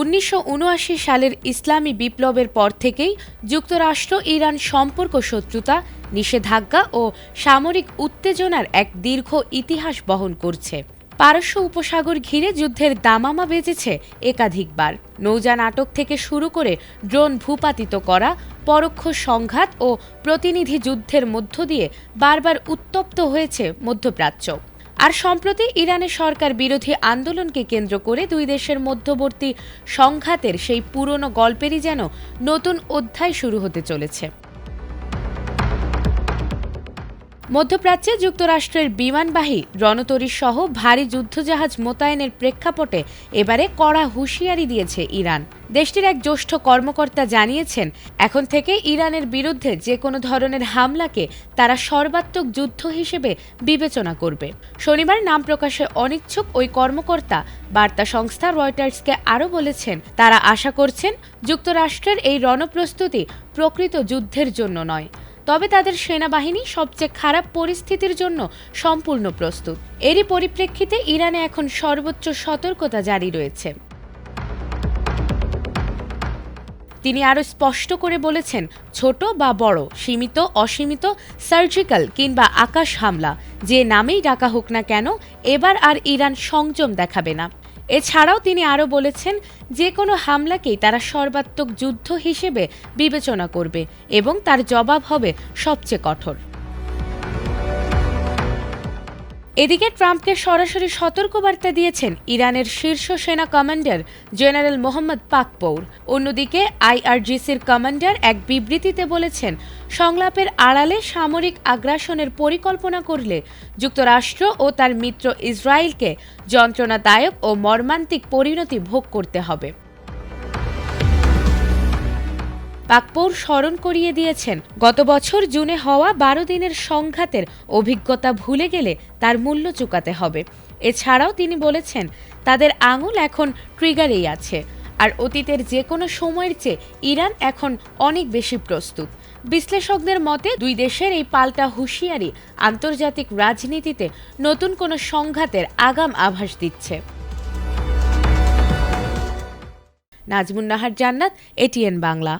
1979 সালের ইসলামী বিপ্লবের পর থেকেই যুক্তরাষ্ট্র ইরান সম্পর্ক শত্রুতা, নিষেধাজ্ঞা ও সামরিক উত্তেজনার এক দীর্ঘ ইতিহাস বহন করছে। পারস্য উপসাগর ঘিরে যুদ্ধের দামামা বেজেছে একাধিকবার। নৌযান আটক থেকে শুরু করে ড্রোন ভূপাতিত করা, পরোক্ষ সংঘাত ও প্রতিনিধি যুদ্ধের মধ্য দিয়ে বারবার উত্তপ্ত হয়েছে মধ্যপ্রাচ্য। আর সম্প্রতি ইরানের সরকার বিরোধী আন্দোলনকে কেন্দ্র করে দুই দেশের মধ্যবর্তী সংঘাতের সেই পুরনো গল্পেরই যেন নতুন অধ্যায় শুরু হতে চলেছে। মধ্যপ্রাচ্যে যুক্তরাষ্ট্রের বিমানবাহী রণতরী সহ ভারী যুদ্ধজাহাজ মোতায়েনের প্রেক্ষাপটে এবারে কড়া হুঁশিয়ারি দিয়েছে ইরান। দেশটির এক জ্যেষ্ঠ কর্মকর্তা জানিয়েছেন, এখন থেকে ইরানের বিরুদ্ধে যে কোনো ধরনের হামলাকে তারা সর্বাত্মক যুদ্ধ হিসেবে বিবেচনা করবে। শনিবার নাম প্রকাশে অনিচ্ছুক ওই কর্মকর্তা বার্তা সংস্থা রয়টার্সকে আরও বলেছেন, তারা আশা করছেন যুক্তরাষ্ট্রের এই রণপ্রস্তুতি প্রকৃত যুদ্ধের জন্য নয়, তবে তাদের সেনাবাহিনী সবচেয়ে খারাপ পরিস্থিতির জন্য সম্পূর্ণ প্রস্তুত। এরই পরিপ্রেক্ষিতে ইরানে এখন সর্বোচ্চ সতর্কতা জারি রয়েছে। তিনি আরও স্পষ্ট করে বলেছেন, ছোট বা বড়, সীমিত অসীমিত, সার্জিক্যাল কিংবা আকাশ হামলা, যে নামেই ডাকা হোক না কেন, এবার আর ইরান সংযম দেখাবে না। এছাড়াও তিনি আরও বলেছেন, যে কোনো হামলাকেই তারা সর্বাত্মক যুদ্ধ হিসেবে বিবেচনা করবে এবং তার জবাব হবে সবচেয়ে কঠোর। এদিকে ট্রাম্পকে সরাসরি সতর্কবার্তা দিয়েছেন ইরানের শীর্ষ সেনা কমান্ডার জেনারেল মোহাম্মদ পাকপৌর। অন্যদিকে আইআরজিসির কমান্ডার এক বিবৃতিতে বলেছেন, সংলাপের আড়ালে সামরিক আগ্রাসনের পরিকল্পনা করলে যুক্তরাষ্ট্র ও তার মিত্র ইসরায়েলকে যন্ত্রণাদায়ক ও মর্মান্তিক পরিণতি ভোগ করতে হবে। পাকপৌর স্মরণ করিয়ে দিয়েছেন, গত বছর জুনে হওয়া 12 দিনের সংঘাতের অভিজ্ঞতা ভুলে গেলে তার মূল্য চুকাতে হবে। এছাড়াও তিনি বলেছেন, তাদের আঙুল এখন ট্রিগারেই আছে, আর অতীতের যে কোনো সময়ের চেয়ে ইরান এখন অনেক বেশি প্রস্তুত। বিশ্লেষকদের মতে দুই দেশের এই পাল্টা হুঁশিয়ারি আন্তর্জাতিক রাজনীতিতে নতুন কোনো সংঘাতের আগাম আভাস দিচ্ছে। নাজমুন নাহার জান্নাত, এটিএন বাংলা।